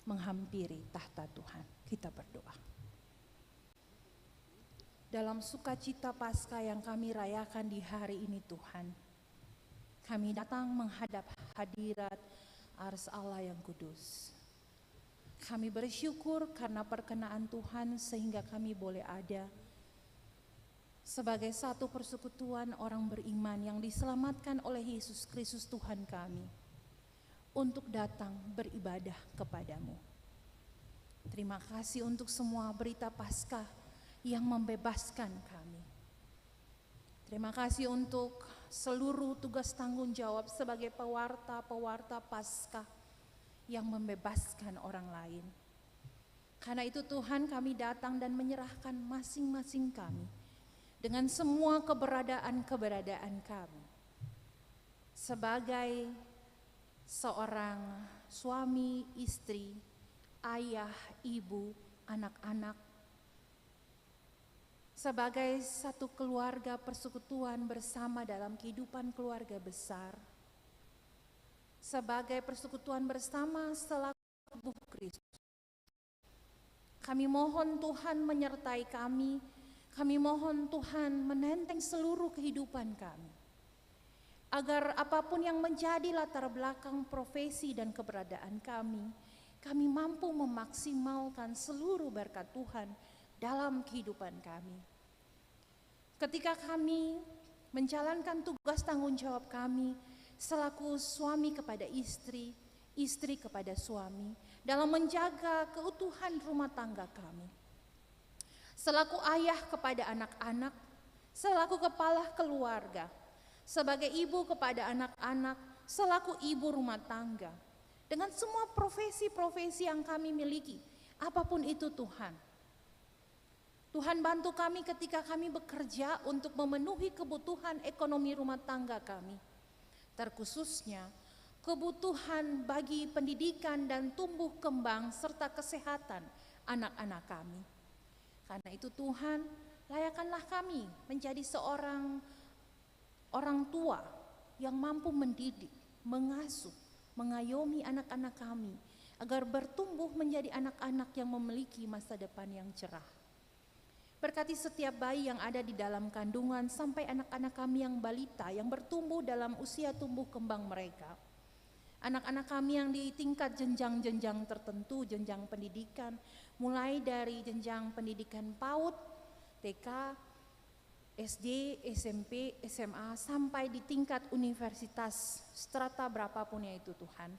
menghampiri tahta Tuhan. Kita berdoa. Dalam sukacita Paskah yang kami rayakan di hari ini Tuhan, kami datang menghadap hadirat ars Allah yang kudus. Kami bersyukur karena perkenaan Tuhan sehingga kami boleh ada sebagai satu persekutuan orang beriman yang diselamatkan oleh Yesus Kristus Tuhan kami untuk datang beribadah kepadamu. Terima kasih untuk semua berita Paskah yang membebaskan kami. Terima kasih untuk seluruh tugas tanggung jawab sebagai pewarta-pewarta Paskah yang membebaskan orang lain. Karena itu Tuhan, kami datang dan menyerahkan masing-masing kami dengan semua keberadaan kami sebagai seorang suami, istri, ayah, ibu, anak-anak, sebagai satu keluarga persekutuan bersama dalam kehidupan keluarga besar, sebagai persekutuan bersama selaku tubuh Kristus. Kami mohon Tuhan menyertai kami mohon Tuhan menenteng seluruh kehidupan kami, agar apapun yang menjadi latar belakang profesi dan keberadaan kami mampu memaksimalkan seluruh berkat Tuhan dalam kehidupan kami. Ketika kami menjalankan tugas tanggung jawab kami selaku suami kepada istri, istri kepada suami, dalam menjaga keutuhan rumah tangga kami. Selaku ayah kepada anak-anak, selaku kepala keluarga, sebagai ibu kepada anak-anak, selaku ibu rumah tangga, dengan semua profesi-profesi yang kami miliki, apapun itu Tuhan. Tuhan bantu kami ketika kami bekerja untuk memenuhi kebutuhan ekonomi rumah tangga kami, terkhususnya kebutuhan bagi pendidikan dan tumbuh kembang serta kesehatan anak-anak kami. Karena itu Tuhan, layakanlah kami menjadi seorang orang tua yang mampu mendidik, mengasuh, mengayomi anak-anak kami agar bertumbuh menjadi anak-anak yang memiliki masa depan yang cerah. Berkati setiap bayi yang ada di dalam kandungan sampai anak-anak kami yang balita yang bertumbuh dalam usia tumbuh kembang mereka. Anak-anak kami yang di tingkat jenjang-jenjang tertentu, jenjang pendidikan, mulai dari jenjang pendidikan PAUD, TK, SD, SMP, SMA, sampai di tingkat universitas, strata berapapun yaitu Tuhan.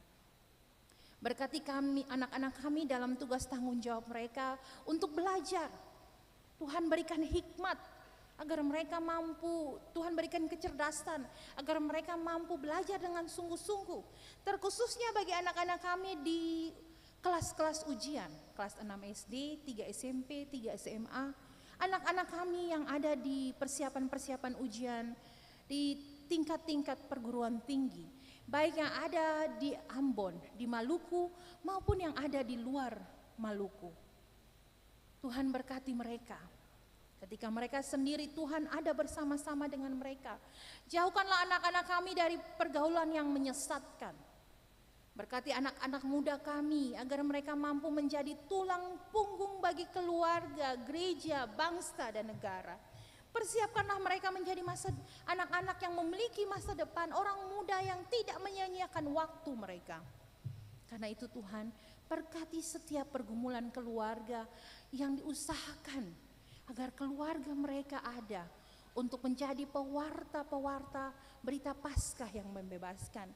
Berkati kami, anak-anak kami dalam tugas tanggung jawab mereka untuk belajar. Tuhan berikan hikmat agar mereka mampu, Tuhan berikan kecerdasan agar mereka mampu belajar dengan sungguh-sungguh. Terkhususnya bagi anak-anak kami di kelas-kelas ujian, kelas 6 SD, 3 SMP, 3 SMA, anak-anak kami yang ada di persiapan-persiapan ujian di tingkat-tingkat perguruan tinggi, baik yang ada di Ambon, di Maluku, maupun yang ada di luar Maluku. Tuhan berkati mereka. Ketika mereka sendiri, Tuhan ada bersama-sama dengan mereka. Jauhkanlah anak-anak kami dari pergaulan yang menyesatkan. Berkati anak-anak muda kami agar mereka mampu menjadi tulang punggung bagi keluarga, gereja, bangsa, dan negara. Persiapkanlah mereka menjadi anak-anak yang memiliki masa depan, orang muda yang tidak menyia-nyiakan waktu mereka. Karena itu Tuhan, berkati setiap pergumulan keluarga yang diusahakan agar keluarga mereka ada untuk menjadi pewarta-pewarta berita Paskah yang membebaskan.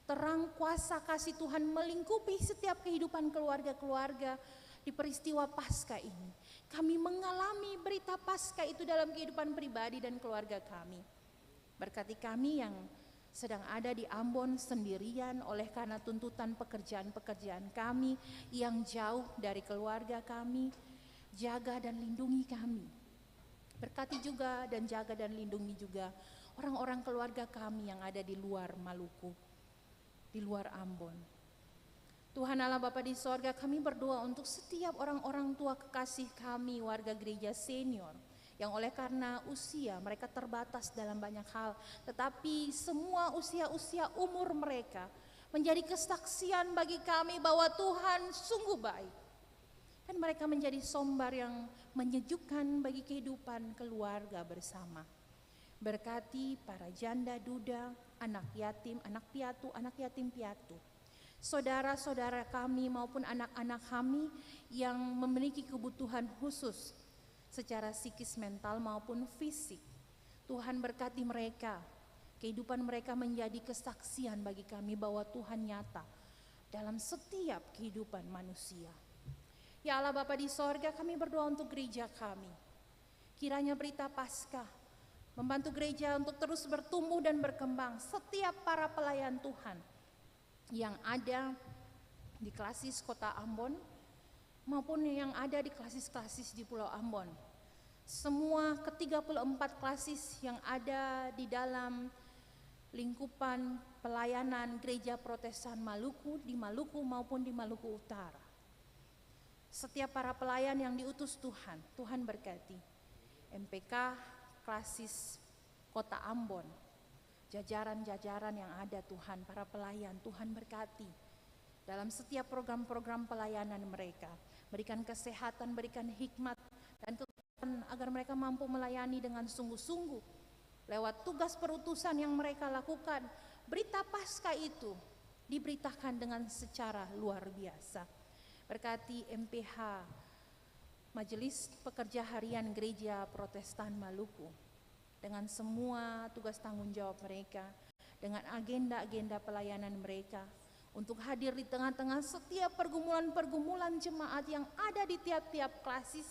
Terang kuasa kasih Tuhan melingkupi setiap kehidupan keluarga-keluarga di peristiwa Paskah ini. Kami mengalami berita Paskah itu dalam kehidupan pribadi dan keluarga kami. Berkati kami yang sedang ada di Ambon sendirian oleh karena tuntutan pekerjaan-pekerjaan kami yang jauh dari keluarga kami. Jaga dan lindungi kami. Berkati juga dan jaga dan lindungi juga orang-orang keluarga kami yang ada di luar Maluku, di luar Ambon. Tuhan Allah Bapa di sorga, kami berdoa untuk setiap orang-orang tua kekasih kami, warga gereja senior, yang oleh karena usia mereka terbatas dalam banyak hal, tetapi semua usia-usia umur mereka menjadi kesaksian bagi kami bahwa Tuhan sungguh baik. Dan mereka menjadi sombar yang menyejukkan bagi kehidupan keluarga bersama. Berkati para janda duda, anak yatim, anak piatu, anak yatim piatu, saudara-saudara kami maupun anak-anak kami yang memiliki kebutuhan khusus secara psikis, mental maupun fisik. Tuhan berkati mereka, kehidupan mereka menjadi kesaksian bagi kami bahwa Tuhan nyata dalam setiap kehidupan manusia. Ya Allah Bapa di sorga, kami berdoa untuk gereja kami. Kiranya berita Paskah membantu gereja untuk terus bertumbuh dan berkembang. Setiap para pelayan Tuhan yang ada di klasis kota Ambon maupun yang ada di klasis-klasis di Pulau Ambon. Semua ke-34 klasis yang ada di dalam lingkupan pelayanan gereja Protestan Maluku, di Maluku maupun di Maluku Utara. Setiap para pelayan yang diutus Tuhan, Tuhan berkati. MPK Klasis Kota Ambon, jajaran-jajaran yang ada Tuhan, para pelayan, Tuhan berkati dalam setiap program-program pelayanan mereka. Berikan kesehatan, berikan hikmat dan kekuatan agar mereka mampu melayani dengan sungguh-sungguh. Lewat tugas perutusan yang mereka lakukan, berita Paskah itu diberitakan dengan secara luar biasa. Berkati MPH, Majelis Pekerja Harian Gereja Protestan Maluku, dengan semua tugas tanggung jawab mereka, dengan agenda-agenda pelayanan mereka, untuk hadir di tengah-tengah setiap pergumulan-pergumulan jemaat yang ada di tiap-tiap klasis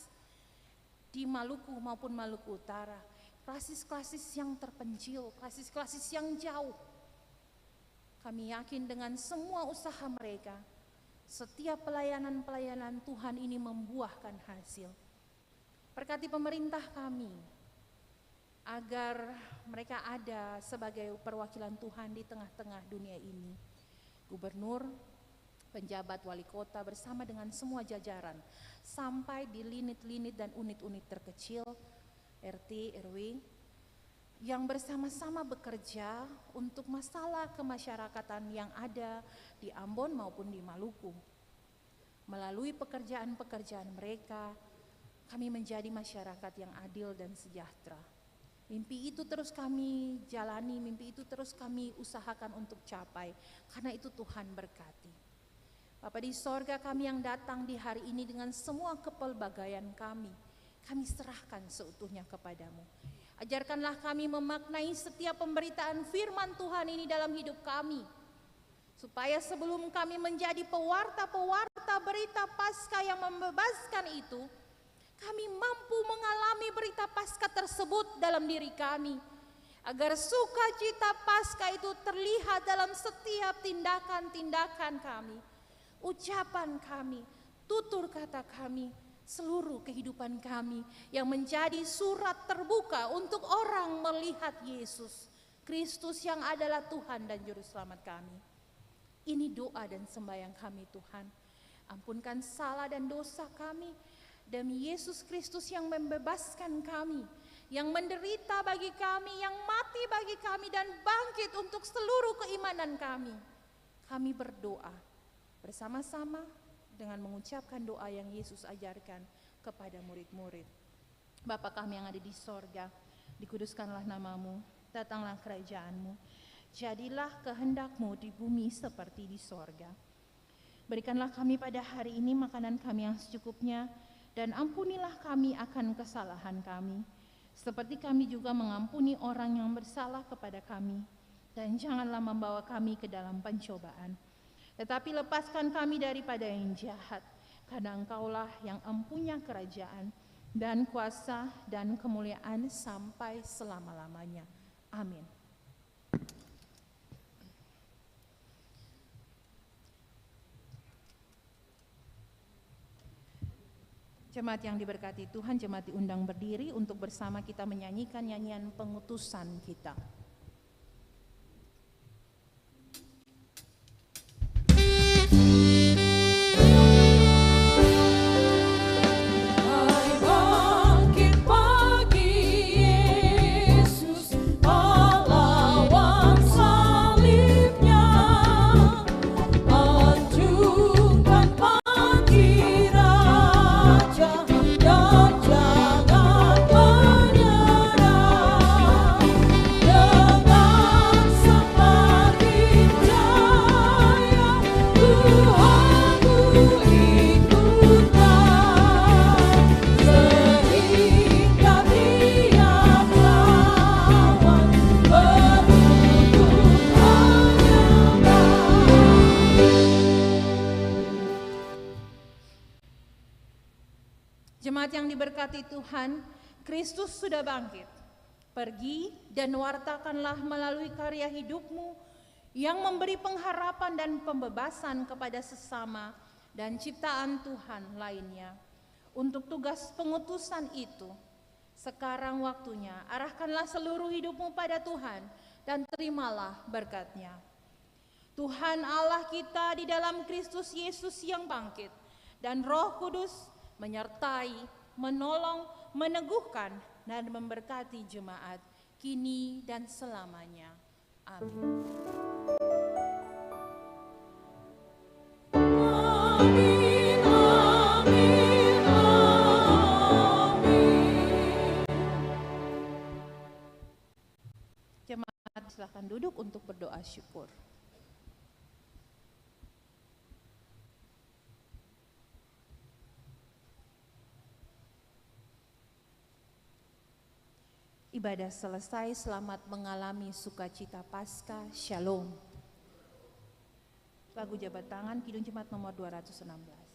di Maluku maupun Maluku Utara, klasis-klasis yang terpencil, klasis-klasis yang jauh. Kami yakin dengan semua usaha mereka, setiap pelayanan-pelayanan Tuhan ini membuahkan hasil. Berkati pemerintah kami, agar mereka ada sebagai perwakilan Tuhan di tengah-tengah dunia ini. Gubernur, penjabat wali kota bersama dengan semua jajaran, sampai di linit-linit dan unit-unit terkecil, RT, RW, yang bersama-sama bekerja untuk masalah kemasyarakatan yang ada di Ambon maupun di Maluku. Melalui pekerjaan-pekerjaan mereka, kami menjadi masyarakat yang adil dan sejahtera. Mimpi itu terus kami jalani, mimpi itu terus kami usahakan untuk capai, karena itu Tuhan berkati. Bapa di sorga, kami yang datang di hari ini dengan semua kepelbagaian kami serahkan seutuhnya kepadamu. Ajarkanlah kami memaknai setiap pemberitaan firman Tuhan ini dalam hidup kami, supaya sebelum kami menjadi pewarta-pewarta berita Paskah yang membebaskan itu, kami mampu mengalami berita Paskah tersebut dalam diri kami, agar sukacita Paskah itu terlihat dalam setiap tindakan-tindakan kami, ucapan kami, tutur kata kami, seluruh kehidupan kami, yang menjadi surat terbuka untuk orang melihat Yesus Kristus yang adalah Tuhan dan Juru Selamat kami. Ini doa dan sembahyang kami Tuhan. Ampunkan salah dan dosa kami, demi Yesus Kristus yang membebaskan kami, yang menderita bagi kami, yang mati bagi kami dan bangkit untuk seluruh keimanan kami. Kami berdoa bersama-sama dengan mengucapkan doa yang Yesus ajarkan kepada murid-murid. Bapa kami yang ada di sorga, dikuduskanlah namamu, datanglah kerajaanmu, jadilah kehendak-Mu di bumi seperti di sorga. Berikanlah kami pada hari ini makanan kami yang secukupnya, dan ampunilah kami akan kesalahan kami, seperti kami juga mengampuni orang yang bersalah kepada kami. Dan janganlah membawa kami ke dalam pencobaan, tetapi lepaskan kami daripada yang jahat, karena Engkaulah yang empunya kerajaan dan kuasa dan kemuliaan sampai selama-lamanya. Amin. Jemaat yang diberkati Tuhan, jemaat diundang berdiri untuk bersama kita menyanyikan nyanyian pengutusan kita. Jemaat yang diberkati Tuhan, Kristus sudah bangkit. Pergi dan wartakanlah melalui karya hidupmu yang memberi pengharapan dan pembebasan kepada sesama dan ciptaan Tuhan lainnya. Untuk tugas pengutusan itu, sekarang waktunya arahkanlah seluruh hidupmu pada Tuhan dan terimalah berkat-Nya. Tuhan Allah kita di dalam Kristus Yesus yang bangkit dan Roh Kudus menyertai, menolong, meneguhkan, dan memberkati jemaat kini dan selamanya. Amin. Jemaat silakan duduk untuk berdoa syukur. Ibadah selesai, selamat mengalami sukacita Paskah. Shalom. Lagu jabat tangan Kidung Jemaat nomor 216.